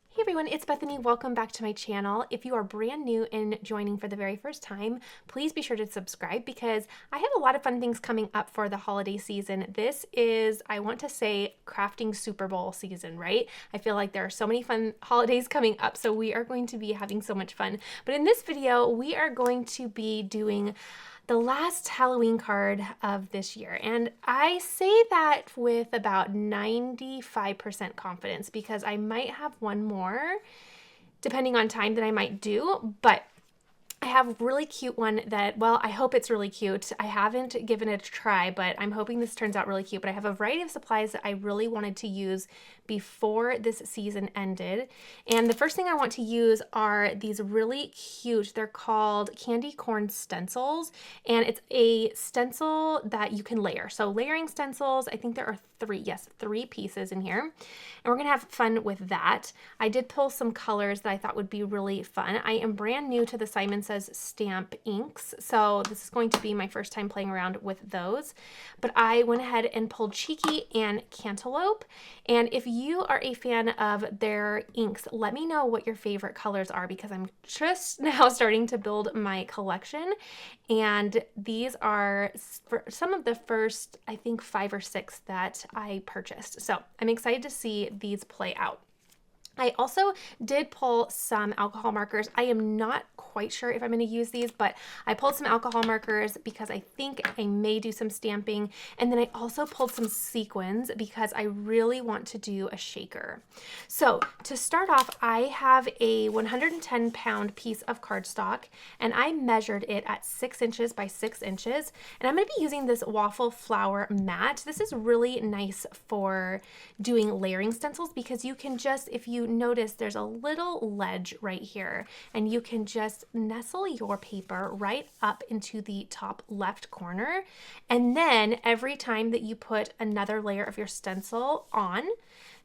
Hey everyone, it's Bethany. Welcome back to my channel. If you are brand new and joining for the very first time, please be sure to subscribe because I have a lot of fun things coming up for the holiday season. This is, I want to say, crafting Super Bowl season, right? I feel like there are so many fun holidays coming up, so we are going to be having so much fun. But in this video, we are going to be doing the last Halloween card of this year. And I say that with about 95% confidence because I might have one more depending on time that I might do, but I have a really cute one that, well, I hope it's really cute. I haven't given it a try, but I'm hoping this turns out really cute. But I have a variety of supplies that I really wanted to use before this season ended. And the first thing I want to use are these really cute, they're called candy corn stencils. And it's a stencil that you can layer. So layering stencils, I think there are three pieces in here. And we're gonna have fun with that. I did pull some colors that I thought would be really fun. I am brand new to the Simon Says stamp inks, so this is going to be my first time playing around with those. But I went ahead and pulled Cheeky and Cantaloupe. And if you are a fan of their inks, let me know what your favorite colors are because I'm just now starting to build my collection. And these are for some of the first, I think, 5 or 6 that I purchased. So I'm excited to see these play out. I also did pull some alcohol markers. I am not quite sure if I'm going to use these, but I pulled some alcohol markers because I think I may do some stamping. And then I also pulled some sequins because I really want to do a shaker. So to start off, I have a 110-pound piece of cardstock and I measured it at 6 inches by 6 inches. And I'm going to be using this waffle flower mat. This is really nice for doing layering stencils because you can just, if you notice, there's a little ledge right here and you can just nestle your paper right up into the top left corner. And then every time that you put another layer of your stencil on,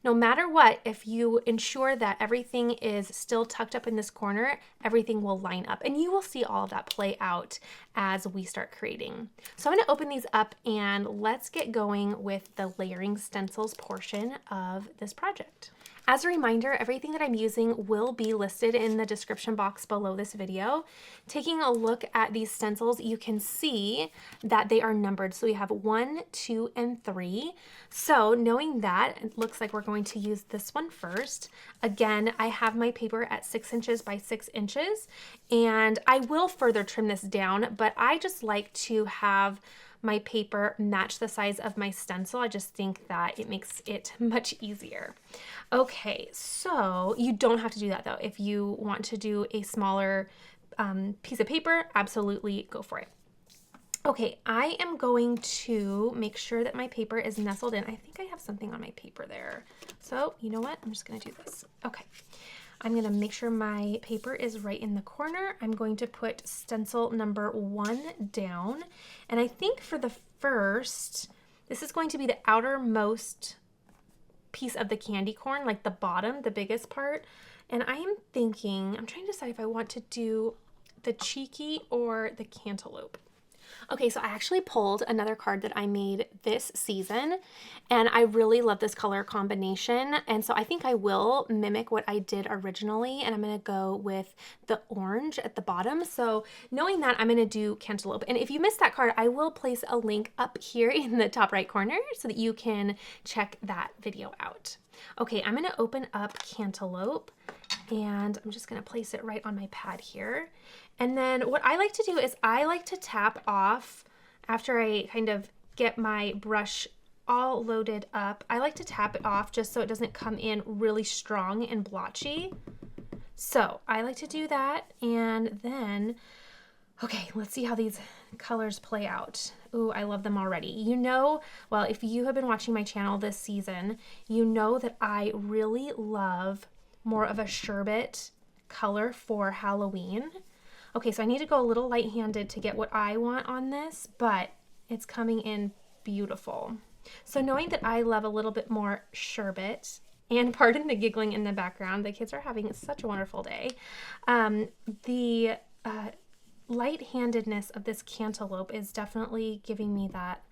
no matter what, if you ensure that everything is still tucked up in this corner, everything will line up and you will see all of that play out as we start creating. So I'm going to open these up and let's get going with the layering stencils portion of this project. As a reminder, everything that I'm using will be listed in the description box below this video. Taking a look at these stencils, you can see that they are numbered. So we have 1, 2, and 3. So knowing that, it looks like we're going to use this one first. Again, I have my paper at 6 inches by 6 inches, and I will further trim this down, but I just like to have my paper match the size of my stencil. I just think that it makes it much easier. Okay, so you don't have to do that though. If you want to do a smaller piece of paper, absolutely go for it. Okay, I am going to make sure that my paper is nestled in. I think I have something on my paper there. So you know what? I'm just gonna do this. Okay. I'm going to make sure my paper is right in the corner. I'm going to put stencil number 1 down. And I think for the first, this is going to be the outermost piece of the candy corn, like the bottom, the biggest part. And I am thinking, I'm trying to decide if I want to do the Cheeky or the Cantaloupe. Okay, so I actually pulled another card that I made this season, and I really love this color combination, and so I think I will mimic what I did originally, and I'm going to go with the orange at the bottom. So knowing that, I'm going to do Cantaloupe, and if you missed that card, I will place a link up here in the top right corner so that you can check that video out. Okay, I'm going to open up Cantaloupe, and I'm just going to place it right on my pad here. And then what I like to do is I like to tap off after I kind of get my brush all loaded up. I like to tap it off just so it doesn't come in really strong and blotchy. So I like to do that, and then, okay, let's see how these colors play out. Ooh, I love them already. You know, well, if you have been watching my channel this season, you know that I really love more of a sherbet color for Halloween. Okay, so I need to go a little light-handed to get what I want on this, but it's coming in beautiful. So knowing that I love a little bit more sherbet, and pardon the giggling in the background, the kids are having such a wonderful day. The light-handedness of this cantaloupe is definitely giving me that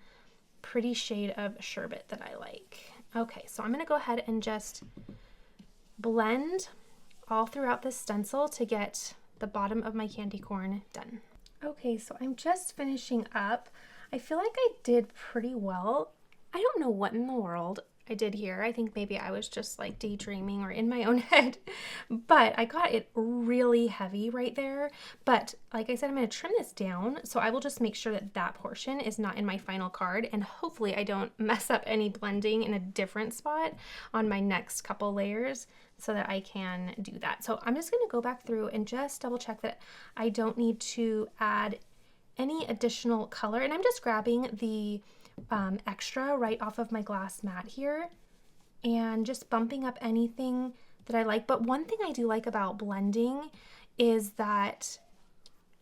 pretty shade of sherbet that I like. Okay, so I'm gonna go ahead and just blend all throughout this stencil to get the bottom of my candy corn done. Okay, so I'm just finishing up. I feel like I did pretty well. I don't know what in the world I did here. I think maybe I was just like daydreaming or in my own head, but I got it really heavy right there. But like I said, I'm going to trim this down. So I will just make sure that that portion is not in my final card, and hopefully I don't mess up any blending in a different spot on my next couple layers so that I can do that. So I'm just going to go back through and just double check that I don't need to add any additional color. And I'm just grabbing the extra right off of my glass mat here and just bumping up anything that I like. But one thing I do like about blending is that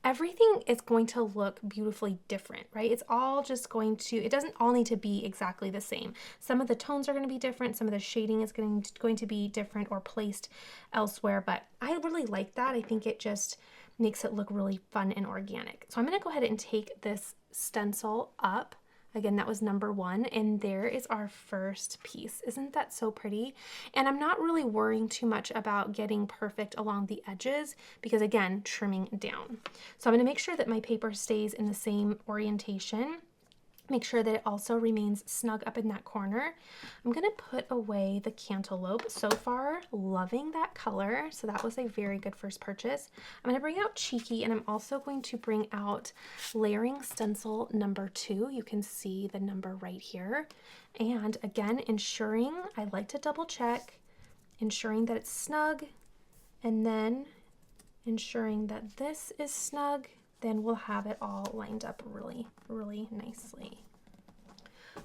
everything is going to look beautifully different, right? It's all just going to, it doesn't all need to be exactly the same. Some of the tones are going to be different. Some of the shading is going to be different or placed elsewhere, but I really like that. I think it just makes it look really fun and organic. So I'm going to go ahead and take this stencil up. Again, that was number 1, and there is our first piece. Isn't that so pretty? And I'm not really worrying too much about getting perfect along the edges because, again, trimming down. So I'm going to make sure that my paper stays in the same orientation. Make sure that it also remains snug up in that corner. I'm going to put away the cantaloupe. So far, loving that color. So that was a very good first purchase. I'm going to bring out Cheeky, and I'm also going to bring out layering stencil number 2. You can see the number right here. And again, ensuring, I like to double check, ensuring that it's snug, and then ensuring that this is snug. Then we'll have it all lined up really, really nicely.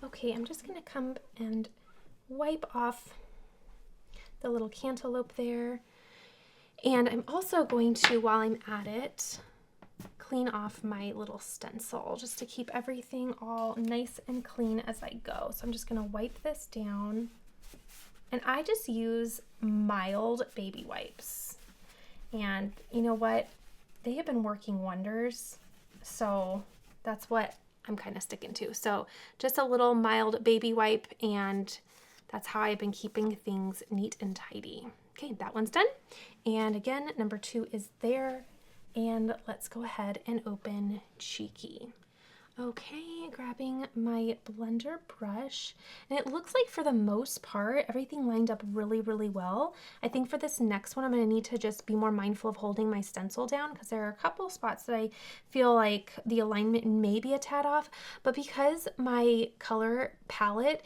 Okay, I'm just going to come and wipe off the little cantaloupe there. And I'm also going to, while I'm at it, clean off my little stencil just to keep everything all nice and clean as I go. So I'm just going to wipe this down. And I just use mild baby wipes. And you know what? They have been working wonders, so that's what I'm kind of sticking to. So just a little mild baby wipe, and that's how I've been keeping things neat and tidy. Okay, that one's done. And again, number 2 is there, and let's go ahead and open Cheeky. Okay, grabbing my blender brush, and it looks like for the most part, everything lined up really, really well. I think for this next one, I'm gonna need to just be more mindful of holding my stencil down because there are a couple spots that I feel like the alignment may be a tad off, but because my color palette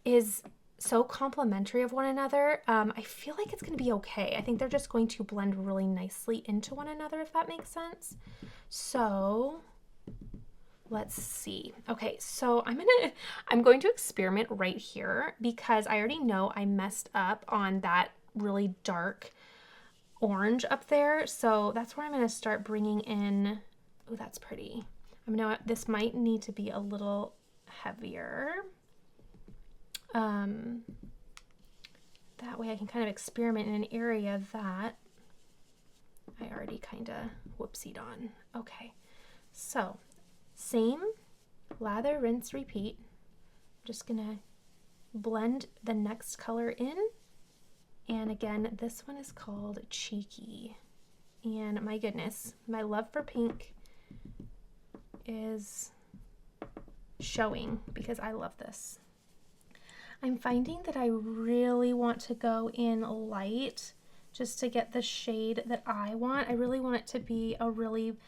is so complementary of one another, I feel like it's gonna be okay. I think they're just going to blend really nicely into one another, if that makes sense. So let's see. Okay, so I'm going to experiment right here because I already know I messed up on that really dark orange up there. So that's where I'm going to start bringing in, oh, that's pretty. This might need to be a little heavier. That way I can kind of experiment in an area that I already kind of whoopsied on. Okay, so same lather, rinse, repeat. I'm just gonna blend the next color in. And again, this one is called Cheeky. And my goodness, my love for pink is showing because I love this. I'm finding that I really want to go in light just to get the shade that I want. I really want it to be a really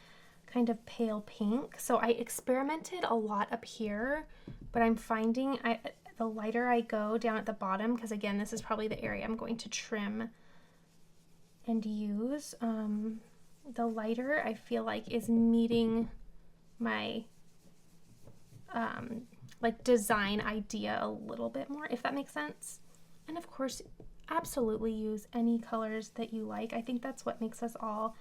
kind of pale pink. So I experimented a lot up here, but I'm finding the lighter I go down at the bottom, because again, this is probably the area I'm going to trim and use, the lighter I feel like is meeting my like design idea a little bit more, if that makes sense. And of course, absolutely use any colors that you like. I think that's what makes us all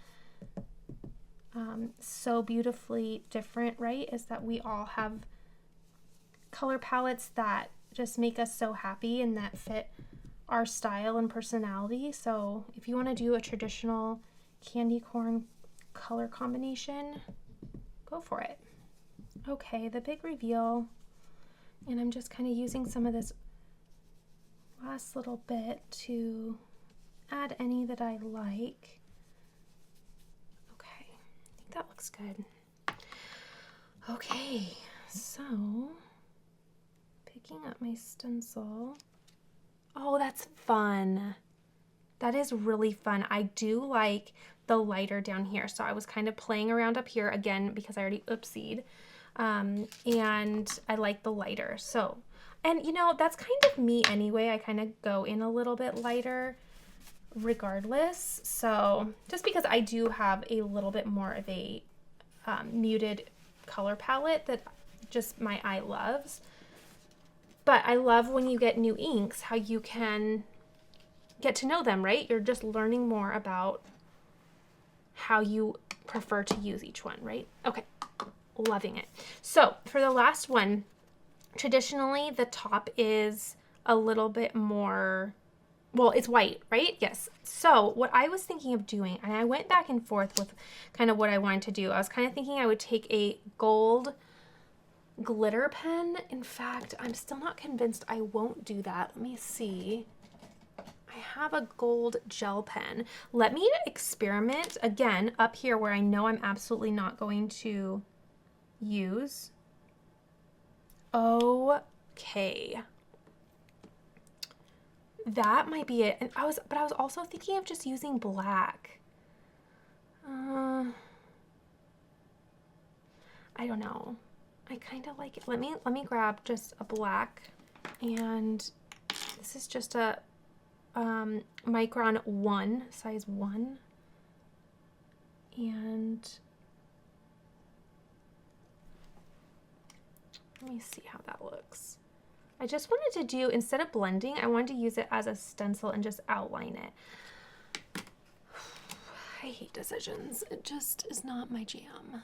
so beautifully different, right? Is that we all have color palettes that just make us so happy and that fit our style and personality. So if you want to do a traditional candy corn color combination, go for it. Okay, the big reveal. And I'm just kind of using some of this last little bit to add any that I like. Okay, I think that looks good. Okay, so picking up my stencil. Oh, that's fun. That is really fun. I do like the lighter down here. So I was kind of playing around up here again because I already oopsied. And I like the lighter. So, and you know, that's kind of me anyway. I kind of go in a little bit lighter regardless. So just because I do have a little bit more of a muted color palette that just my eye loves. But I love when you get new inks, how you can get to know them, right? You're just learning more about how you prefer to use each one, right? Okay, loving it. So for the last one, traditionally the top is a little bit more, well, it's white, right? Yes. So what I was thinking of doing, and I went back and forth with kind of what I wanted to do. I was kind of thinking I would take a gold glitter pen. In fact, I'm still not convinced I won't do that. Let me see. I have a gold gel pen. Let me experiment again up here where I know I'm absolutely not going to use. Okay. That might be it. And I was also thinking of just using black. I don't know. I kind of like it. Let me grab just a black, and this is just a micron 1, size 1, and let me see how that looks. I just wanted to do, instead of blending, I wanted to use it as a stencil and just outline it. I hate decisions. It just is not my jam.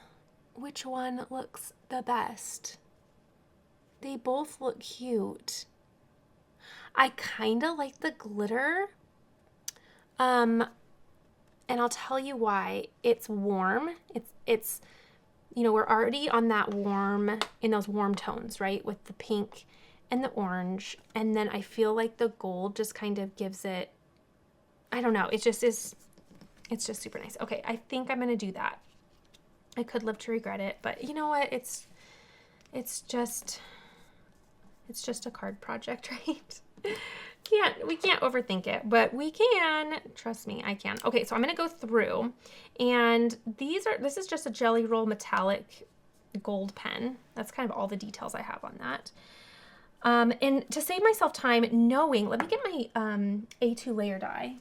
Which one looks the best? They both look cute. I kind of like the glitter. And I'll tell you why. It's warm. It's you know, we're already on that warm, in those warm tones, right? With the pink and the orange. And then I feel like the gold just kind of gives it, I don't know. It just is, it's just super nice. Okay, I think I'm going to do that. I could live to regret it, but you know what? It's just a card project, right? We can't overthink it, but we can. Trust me, I can. Okay, so I'm gonna go through, and this is just a Jelly Roll metallic gold pen. That's kind of all the details I have on that. And to save myself time, let me get my A2 layer die.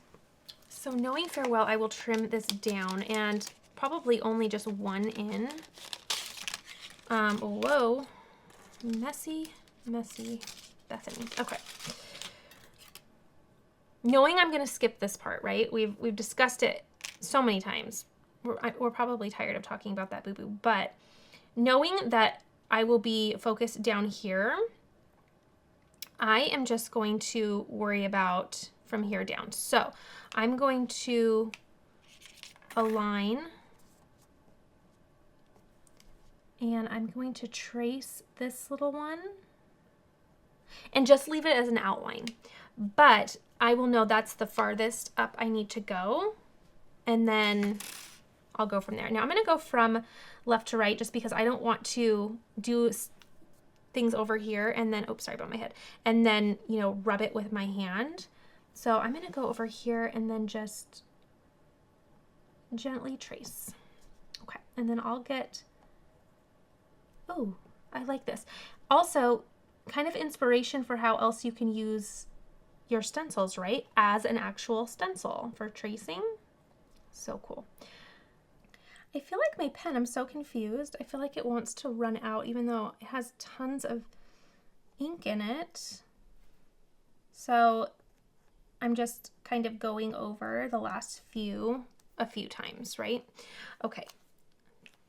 So knowing farewell, I will trim this down, and probably only just one in. Whoa, messy Bethany. Okay. Knowing I'm going to skip this part, right? We've discussed it so many times. We're probably tired of talking about that boo-boo, but knowing that I will be focused down here, I am just going to worry about from here down. So I'm going to align, and I'm going to trace this little one and just leave it as an outline. But I will know that's the farthest up I need to go, and then I'll go from there. Now I'm going to go from left to right just because I don't want to do things over here and then, oops, sorry about my head, and then, you know, rub it with my hand. So I'm going to go over here and then just gently trace. Okay, and then I'll get, oh, I like this. Also, kind of inspiration for how else you can use your stencils, right? As an actual stencil for tracing. So cool. I feel like my pen, I'm so confused. I feel like it wants to run out even though it has tons of ink in it. So I'm just kind of going over the last a few times, right? Okay.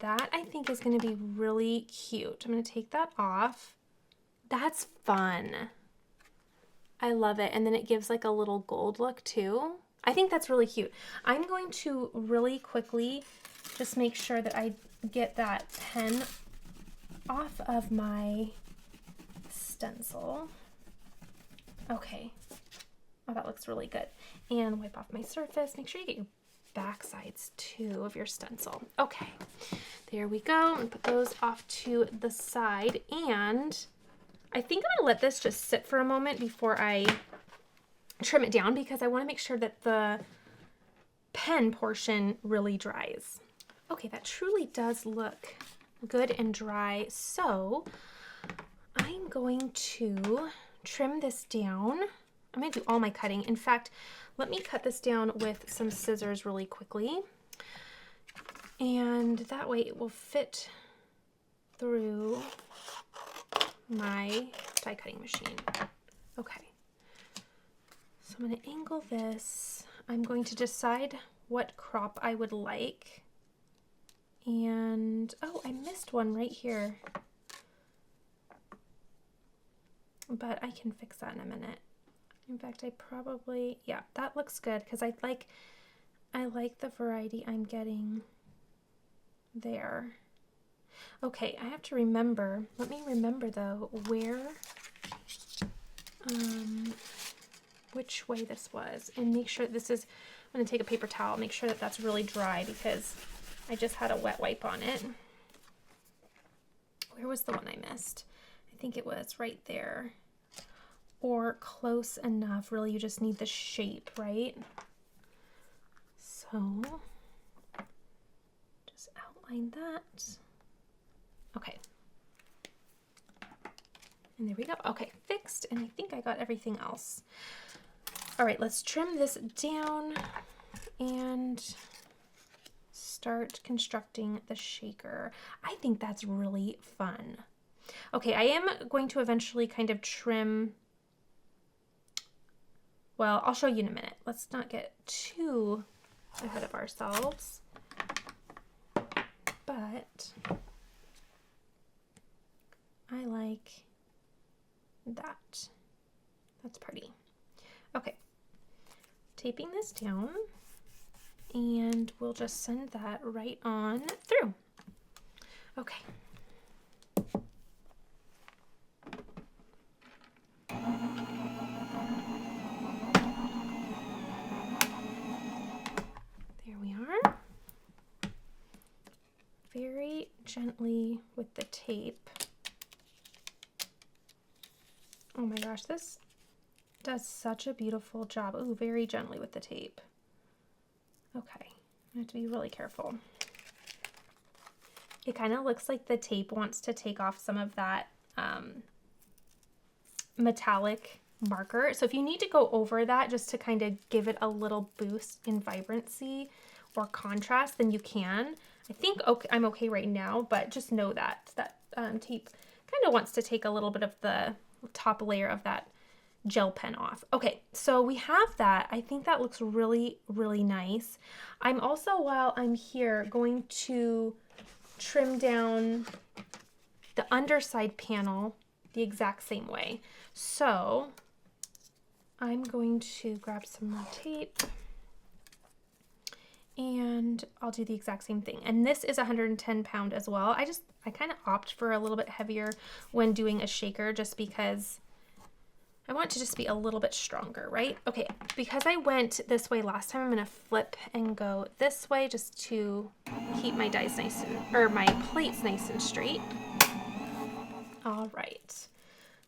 That I think is going to be really cute. I'm going to take that off. That's fun. I love it. And then it gives like a little gold look too. I think that's really cute. I'm going to really quickly just make sure that I get that pen off of my stencil. Okay. Oh, that looks really good. And wipe off my surface. Make sure you get your back sides too of your stencil. Okay, there we go. I'm gonna put those off to the side, and I think I'm gonna let this just sit for a moment before I trim it down, because I want to make sure that the pen portion really dries. Okay, that truly does look good and dry, so I'm going to trim this down. I'm going to do all my cutting. In fact, let me cut this down with some scissors really quickly, and that way it will fit through my die cutting machine. Okay, so I'm going to angle this. I'm going to decide what crop I would like, and oh, I missed one right here, but I can fix that in a minute. In fact, I probably, yeah, that looks good, because I like the variety I'm getting there. Okay, I have to remember, let me remember though, where, which way this was, and make sure this is, I'm going to take a paper towel, make sure that that's really dry, because I just had a wet wipe on it. Where was the one I missed? I think it was right there. Or close enough. Really, you just need the shape, right? So just outline that. Okay. And there we go. Okay, fixed. And I think I got everything else. All right, let's trim this down and start constructing the shaker. I think that's really fun. Okay, I am going to eventually kind of trim. Well, I'll show you in a minute. Let's not get too ahead of ourselves. But I like that. That's pretty. Okay. Taping this down, and we'll just send that right on through. Okay. Very gently with the tape. Oh my gosh, this does such a beautiful job. Ooh, very gently with the tape. Okay, I have to be really careful. It kind of looks like the tape wants to take off some of that metallic marker. So if you need to go over that just to kind of give it a little boost in vibrancy or contrast, then you can. I think I'm okay right now, but just know that tape kind of wants to take a little bit of the top layer of that gel pen off. Okay, so we have that. I think that looks really, really nice. I'm also, while I'm here, going to trim down the underside panel the exact same way. So I'm going to grab some more tape, and I'll do the exact same thing. And this is 110 pound as well. I kind of opt for a little bit heavier when doing a shaker, just because I want to just be a little bit stronger, right? Okay, because I went this way last time, I'm gonna flip and go this way just to keep my dies nice or my plates nice and straight. All right,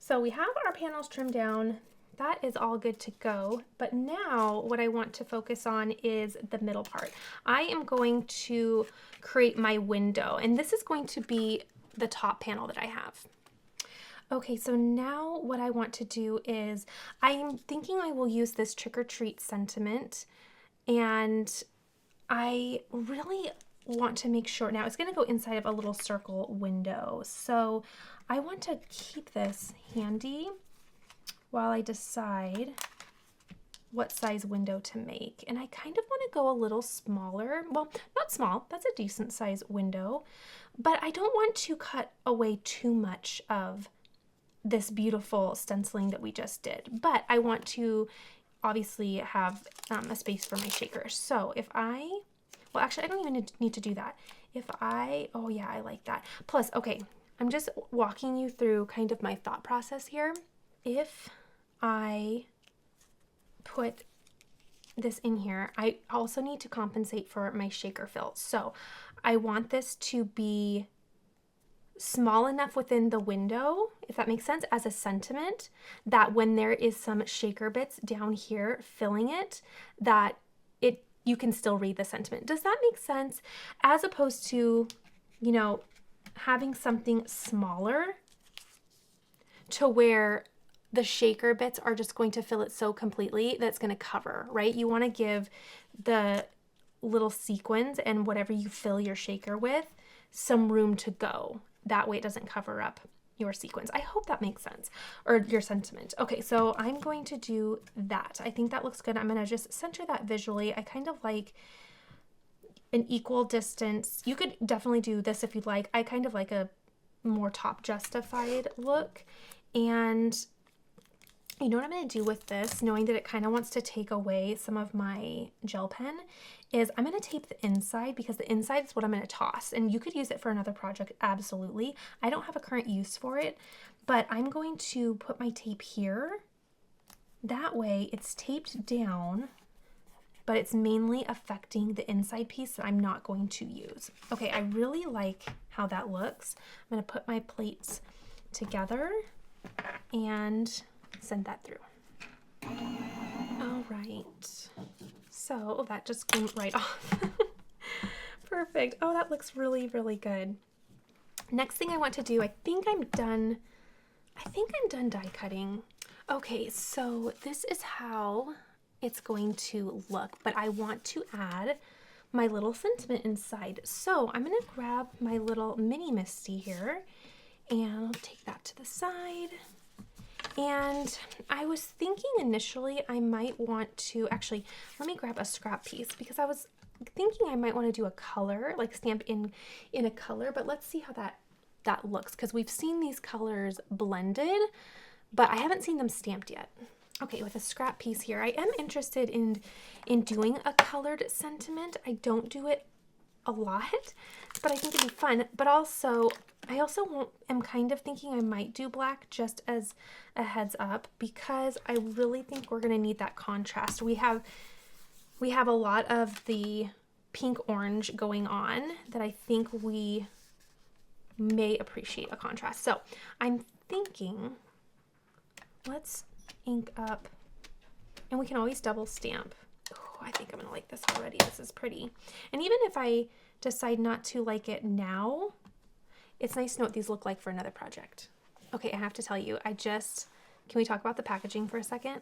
so we have our panels trimmed down. That is all good to go. But now what I want to focus on is the middle part. I am going to create my window, and this is going to be the top panel that I have. Okay, so now what I want to do is, I'm thinking I will use this trick or treat sentiment, and I really want to make sure, now it's going to go inside of a little circle window. So I want to keep this handy while I decide what size window to make. And I kind of want to go a little smaller. Well, not small, that's a decent size window, but I don't want to cut away too much of this beautiful stenciling that we just did. But I want to obviously have a space for my shaker. So if well, actually, I don't even need to do that. Oh yeah, I like that. Plus, okay, I'm just walking you through kind of my thought process here. If I put this in here, I also need to compensate for my shaker fill. So I want this to be small enough within the window, if that makes sense, as a sentiment, that when there is some shaker bits down here filling it, that you can still read the sentiment. Does that make sense? As opposed to, you know, having something smaller to where the shaker bits are just going to fill it so completely that's going to cover, right? You want to give the little sequins and whatever you fill your shaker with some room to go. That way it doesn't cover up your sequins. I hope that makes sense, or your sentiment. Okay, so I'm going to do that. I think that looks good. I'm going to just center that visually. I kind of like an equal distance. You could definitely do this if you'd like. I kind of like a more top justified look. And you know what I'm going to do with this, knowing that it kind of wants to take away some of my gel pen, is I'm going to tape the inside, because the inside is what I'm going to toss. And you could use it for another project, absolutely. I don't have a current use for it, but I'm going to put my tape here. That way it's taped down, but it's mainly affecting the inside piece that I'm not going to use. Okay, I really like how that looks. I'm going to put my plates together and send that through. All right. So that just came right off. Perfect. Oh, that looks really, really good. Next thing I want to do, I think I'm done die cutting. Okay, so this is how it's going to look, but I want to add my little sentiment inside. So I'm going to grab my little mini Misty here and I'll take that to the side. And I was thinking initially I might want to, actually, let me grab a scrap piece, because I was thinking I might want to do a color, like stamp in a color, but let's see how that looks, because we've seen these colors blended, but I haven't seen them stamped yet. Okay, with a scrap piece here, I am interested in doing a colored sentiment. I don't do it a lot, but I think it'd be fun. But also, I am kind of thinking I might do black, just as a heads up, because I really think we're going to need that contrast. We have a lot of the pink orange going on that I think we may appreciate a contrast. So I'm thinking, let's ink up, and we can always double stamp. Oh, I think I'm gonna like this already. This is pretty. And even if I decide not to like it now, it's nice to know what these look like for another project. Okay, I have to tell you, can we talk about the packaging for a second?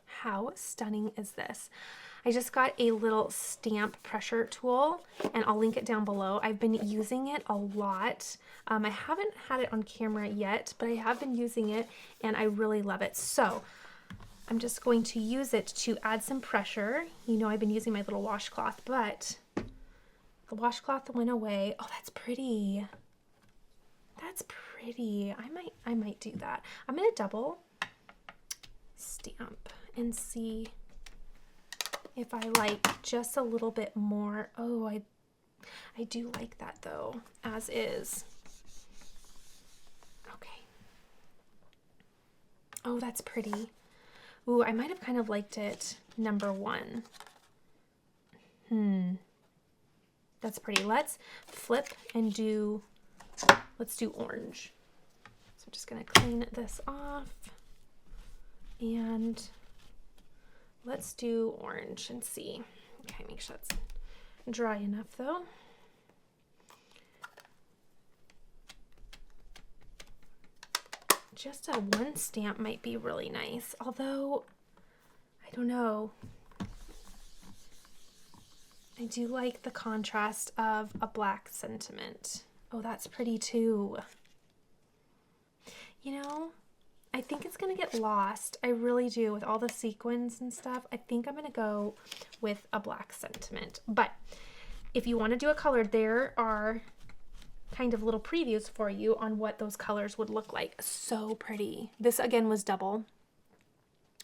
How stunning is this? I just got a little stamp pressure tool, and I'll link it down below. I've been using it a lot. I haven't had it on camera yet, but I have been using it and I really love it. So I'm just going to use it to add some pressure. You know, I've been using my little washcloth, but the washcloth went away. Oh, that's pretty. That's pretty. I might do that. I'm gonna double stamp and see if I like just a little bit more. Oh, I do like that though, as is. Okay. Oh, that's pretty. Ooh, I might have kind of liked it number 1. That's pretty. Let's flip and let's do orange. So I'm just gonna clean this off and let's do orange and see. Okay, make sure that's dry enough though. Just a 1 stamp might be really nice, although I don't know. I do like the contrast of a black sentiment. Oh, that's pretty too. You know, I think it's gonna get lost. I really do, with all the sequins and stuff. I think I'm gonna go with a black sentiment. But if you want to do a color, there are kind of little previews for you on what those colors would look like. So pretty. This again was double.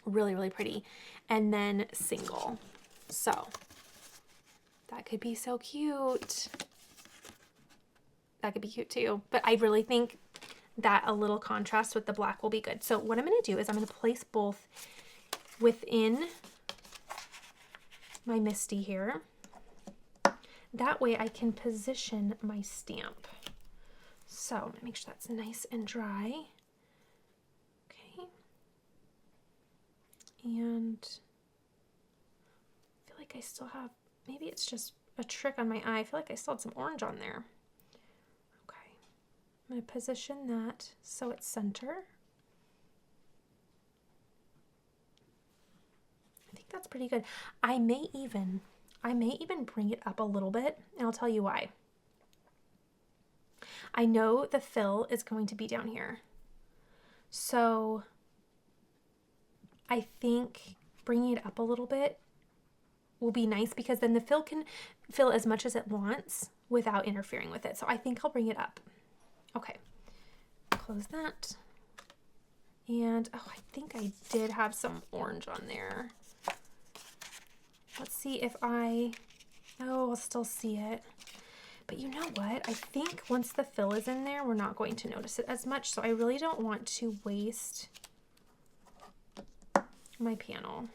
Really, really pretty. And then single. So that could be so cute. that could be cute too. But I really think that a little contrast with the black will be good. So what I'm going to do is I'm going to place both within my Misty here. That way I can position my stamp. So I'm going to make sure that's nice and dry. Okay. And I feel like I still have, maybe it's just a trick on my eye. I feel like I still had some orange on there. Okay. I'm going to position that so it's center. I think that's pretty good. I may even bring it up a little bit, and I'll tell you why. I know the fill is going to be down here. So I think bringing it up a little bit will be nice because then the fill can fill as much as it wants without interfering with it. So I think I'll bring it up. Okay, close that. And oh, I think I did have some orange on there. Let's see if oh, I'll still see it. But you know what? I think once the fill is in there, we're not going to notice it as much. So I really don't want to waste my panel.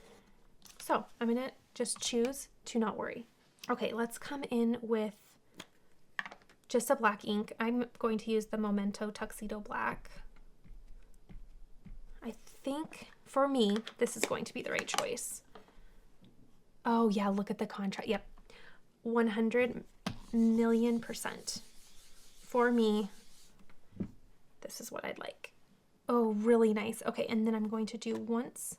So I'm going to just choose to not worry. Okay, let's come in with just a black ink. I'm going to use the Memento Tuxedo Black. I think for me, this is going to be the right choice. Oh yeah, look at the contrast. Yep, 100,000,000%. For me, this is what I'd like. Oh, really nice. Okay, and then I'm going to do once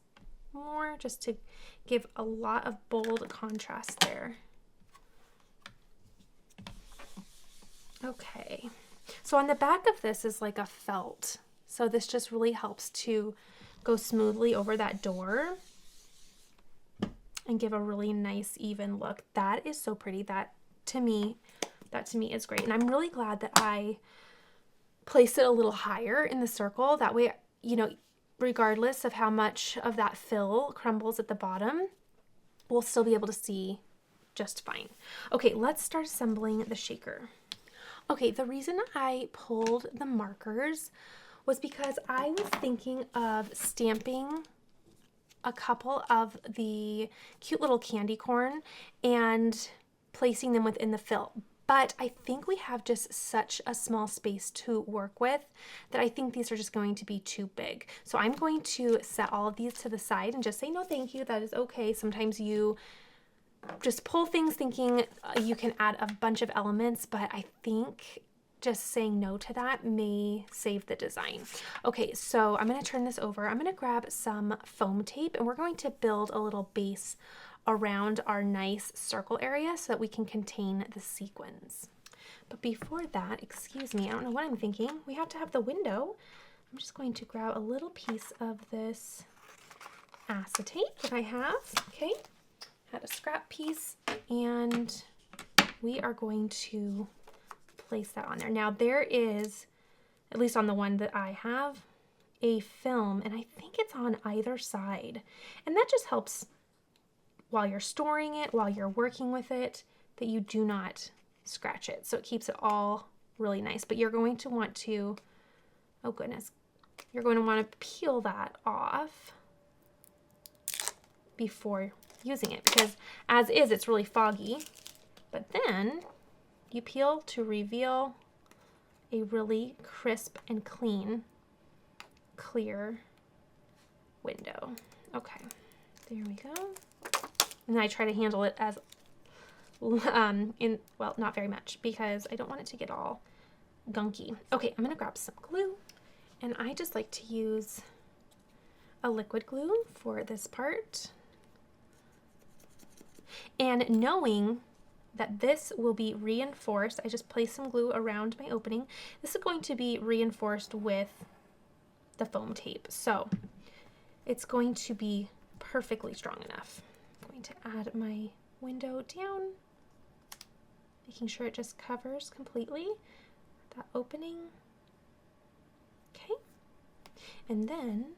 more just to give a lot of bold contrast there. Okay, so on the back of this is like a felt. So this just really helps to go smoothly over that door and give a really nice even look. That is so pretty. That to me is great. And I'm really glad that I placed it a little higher in the circle. That way, you know, regardless of how much of that fill crumbles at the bottom, we'll still be able to see just fine. Okay, let's start assembling the shaker. Okay, the reason I pulled the markers was because I was thinking of stamping a couple of the cute little candy corn and placing them within the fill. But I think we have just such a small space to work with that I think these are just going to be too big. So I'm going to set all of these to the side and just say, no, thank you. That is okay. Sometimes you just pull things thinking you can add a bunch of elements, but I think just saying no to that may save the design. Okay, so I'm going to turn this over. I'm going to grab some foam tape and we're going to build a little base around our nice circle area so that we can contain the sequins. But before that, excuse me, I don't know what I'm thinking. We have to have the window. I'm just going to grab a little piece of this acetate that I have. Okay, had a scrap piece and we are going to place that on there. Now there is, at least on the one that I have, a film and I think it's on either side. And that just helps while you're storing it, while you're working with it, that you do not scratch it. So it keeps it all really nice. But you're going to want to, oh goodness, you're going to want to peel that off before using it because as is, it's really foggy. But then you peel to reveal a really crisp and clean, clear window. Okay, there we go. And I try to handle it as, well, not very much because I don't want it to get all gunky. Okay, I'm gonna grab some glue and I just like to use a liquid glue for this part. And knowing that this will be reinforced, I just place some glue around my opening. This is going to be reinforced with the foam tape. So it's going to be perfectly strong enough. I'm going to add my window down, making sure it just covers completely that opening. Okay, and then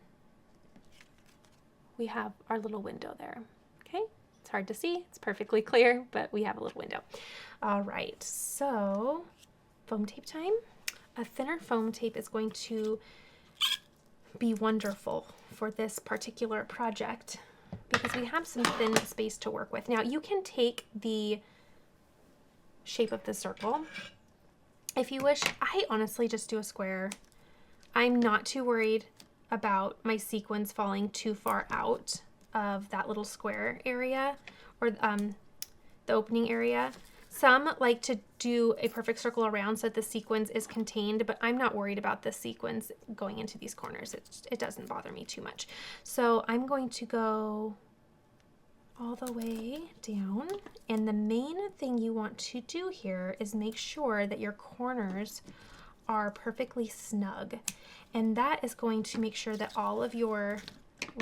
we have our little window there. Okay, it's hard to see, it's perfectly clear, but we have a little window. All right, so foam tape time. A thinner foam tape is going to be wonderful for this particular project because we have some thin space to work with. Now you can take the shape of the circle if you wish. I honestly just do a square. I'm not too worried about my sequins falling too far out of that little square area or the opening area. Some like to do a perfect circle around so that the sequins is contained, but I'm not worried about the sequins going into these corners. It doesn't bother me too much. So I'm going to go all the way down. And the main thing you want to do here is make sure that your corners are perfectly snug. And that is going to make sure that all of your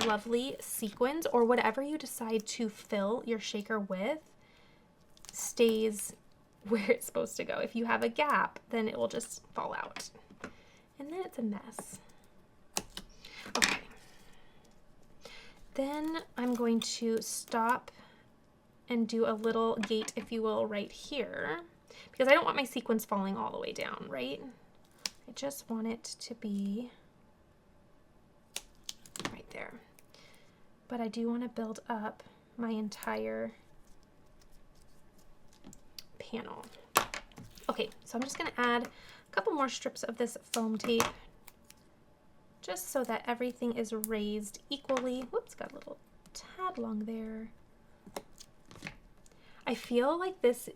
lovely sequins or whatever you decide to fill your shaker with stays where it's supposed to go. If you have a gap, then it will just fall out. And then it's a mess. Okay. Then I'm going to stop and do a little gate, if you will, right here, because I don't want my sequins falling all the way down, right? I just want it to be right there. But I do want to build up my entire panel. Okay, so I'm just going to add a couple more strips of this foam tape just so that everything is raised equally. Whoops, got a little tad long there. I feel like this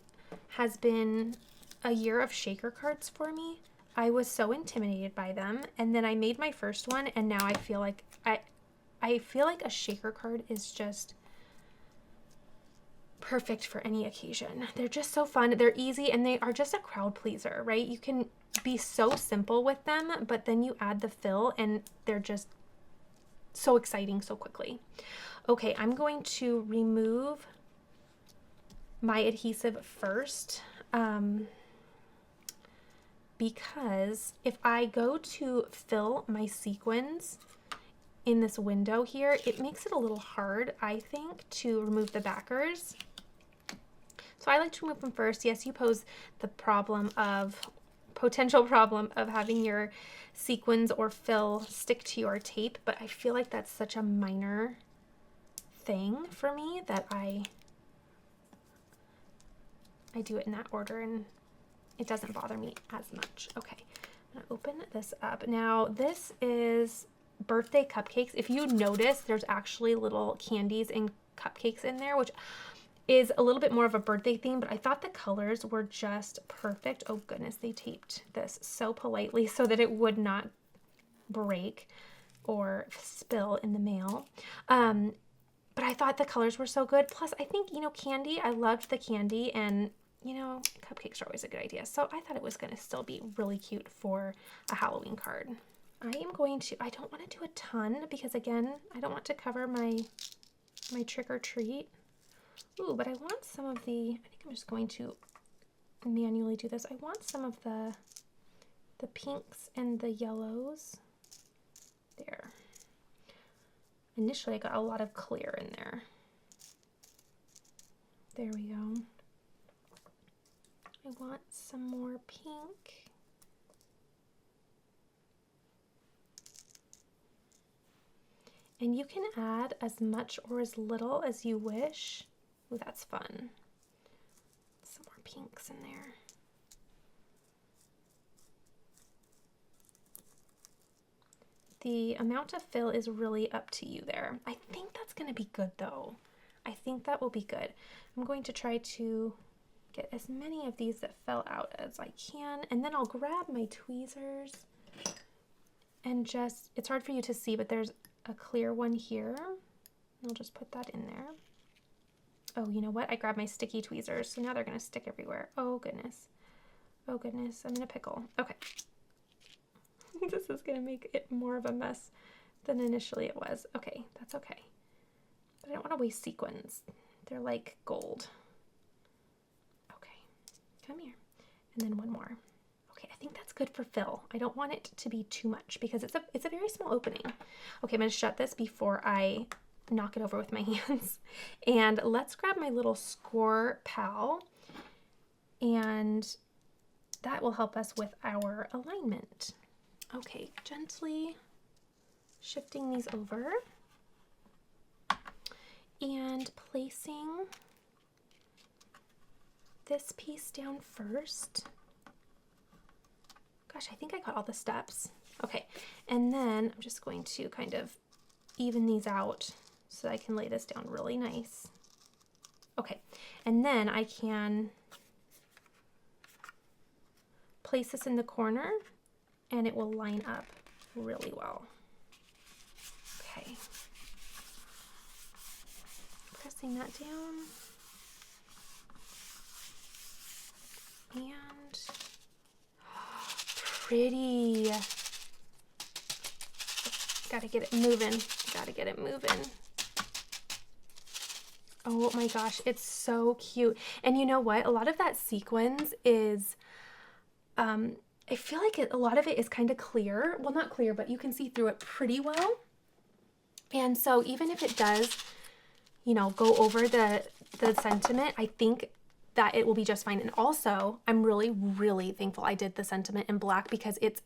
has been a year of shaker cards for me. I was so intimidated by them, and then I made my first one, and now I feel like I feel like a shaker card is just perfect for any occasion. They're just so fun. They're easy, and they are just a crowd pleaser, right? You can be so simple with them, but then you add the fill, and they're just so exciting so quickly. Okay, I'm going to remove my adhesive first, because if I go to fill my sequins in this window here, it makes it a little hard, I think, to remove the backers. So I like to remove them first. Yes, you pose the potential problem of having your sequins or fill stick to your tape, but I feel like that's such a minor thing for me that I do it in that order and it doesn't bother me as much. Okay, I'm gonna open this up. Now this is birthday cupcakes. If you notice, there's actually little candies and cupcakes in there, which is a little bit more of a birthday theme, but I thought the colors were just perfect. Oh goodness, they taped this so politely so that it would not break or spill in the mail. But I thought the colors were so good. Plus, I think, candy, I loved the candy, and cupcakes are always a good idea. So I thought it was going to still be really cute for a Halloween card. I don't want to do a ton because, again, I don't want to cover my trick or treat. Ooh, but I want some of I think I'm just going to manually do this. I want some of the pinks and the yellows. There. Initially, I got a lot of clear in there. There we go. I want some more pink. And you can add as much or as little as you wish. Ooh, that's fun. Some more pinks in there. The amount of fill is really up to you there. I think that's going to be good though. I think that will be good. I'm going to try to get as many of these that fell out as I can, and then I'll grab my tweezers and it's hard for you to see, but there's a clear one here. I'll just put that in there. Oh, you know what? I grabbed my sticky tweezers, so now they're going to stick everywhere. Oh goodness. Oh goodness, I'm in a pickle. Okay. This is going to make it more of a mess than initially it was. Okay, that's okay. But I don't want to waste sequins. They're like gold. Okay, come here. And then one more. Okay, I think that's good for fill. I don't want it to be too much because it's a very small opening. Okay, I'm going to shut this before I knock it over with my hands. And let's grab my little score pal and that will help us with our alignment. Okay, gently shifting these over and placing this piece down first. Gosh, I think I got all the steps. Okay, and then I'm just going to kind of even these out so I can lay this down really nice. Okay, and then I can place this in the corner and it will line up really well. Okay, pressing that down. And pretty. Gotta get it moving. Gotta get it moving. Oh my gosh, it's so cute. And you know what? A lot of that sequins is, I feel like a lot of it is kind of clear. Well, not clear, but you can see through it pretty well. And so even if it does, you know, go over the sentiment, I think that it will be just fine. And also, I'm really, really thankful I did the sentiment in black because it's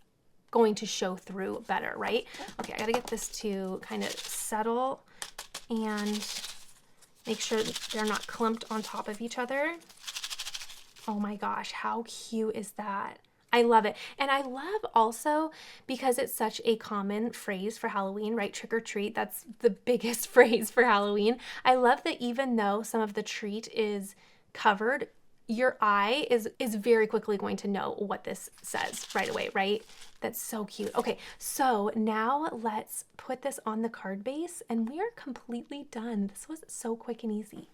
going to show through better, right? Okay, I gotta get this to kind of settle and make sure they're not clumped on top of each other. Oh my gosh, how cute is that? I love it. And I love also, because it's such a common phrase for Halloween, right? Trick or treat, that's the biggest phrase for Halloween. I love that even though some of the treat is covered, your eye is very quickly going to know what this says right away, right? That's so cute. Okay, so now let's put this on the card base and we are completely done. This was so quick and easy.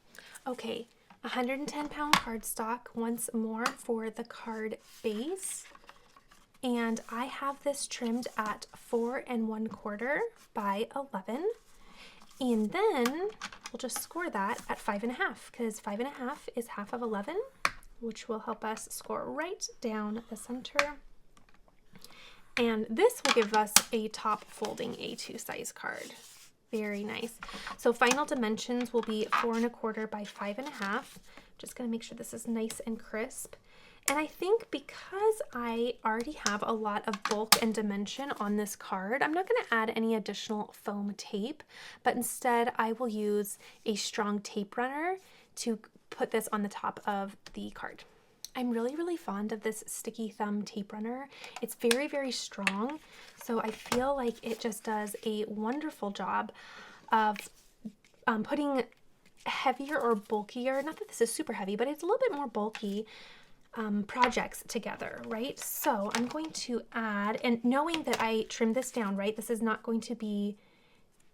Okay, 110-pound cardstock once more for the card base. And I have this trimmed at 4 1/4 by 11. And then we'll just score that at 5 1/2 because 5 1/2 is half of 11, which will help us score right down the center. And this will give us a top folding A2 size card. Very nice. So final dimensions will be 4 1/4 by 5 1/2. Just gonna make sure this is nice and crisp. And I think because I already have a lot of bulk and dimension on this card, I'm not going to add any additional foam tape, but instead I will use a strong tape runner to put this on the top of the card. I'm really, really fond of this sticky thumb tape runner. It's very, very strong, so I feel like it just does a wonderful job of putting heavier or bulkier, not that this is super heavy, but it's a little bit more bulky, projects together, right? So I'm going to add, and knowing that I trimmed this down, right? This is not going to be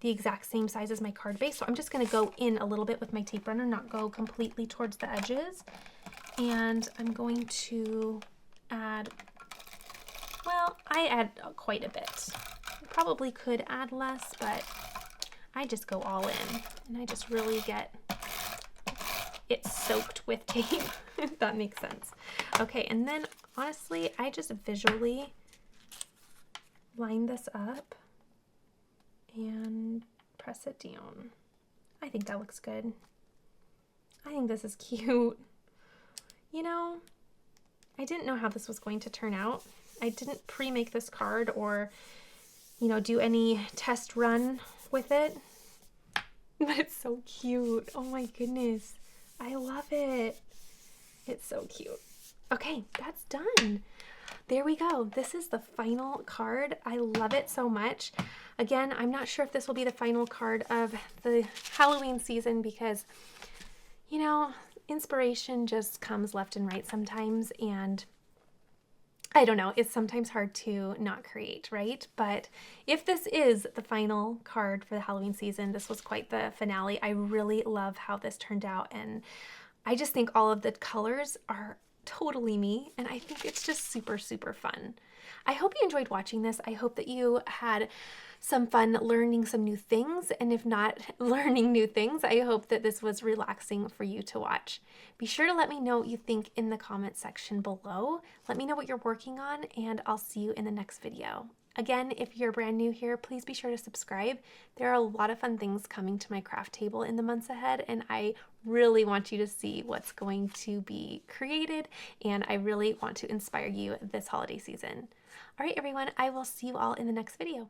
the exact same size as my card base. So I'm just going to go in a little bit with my tape runner, not go completely towards the edges. And I'm going to add, well, I add quite a bit. I probably could add less, but I just go all in and I just really get it soaked with tape, if that makes sense. Okay, and then honestly, I just visually line this up and press it down. I think that looks good. I think this is cute. You know, I didn't know how this was going to turn out. I didn't pre-make this card or, you know, do any test run with it, but it's so cute. Oh my goodness. I love it. It's so cute. Okay, that's done. There we go. This is the final card. I love it so much. Again, I'm not sure if this will be the final card of the Halloween season because, you know, inspiration just comes left and right sometimes, and I don't know, it's sometimes hard to not create, right? But if this is the final card for the Halloween season, this was quite the finale. I really love how this turned out, and I just think all of the colors are totally me, and I think it's just super, super fun. I hope you enjoyed watching this. I hope that you had some fun learning some new things, and if not learning new things, I hope that this was relaxing for you to watch. Be sure to let me know what you think in the comment section below. Let me know what you're working on, and I'll see you in the next video. Again, if you're brand new here, please be sure to subscribe. There are a lot of fun things coming to my craft table in the months ahead, and I really want you to see what's going to be created, and I really want to inspire you this holiday season. All right, everyone, I will see you all in the next video.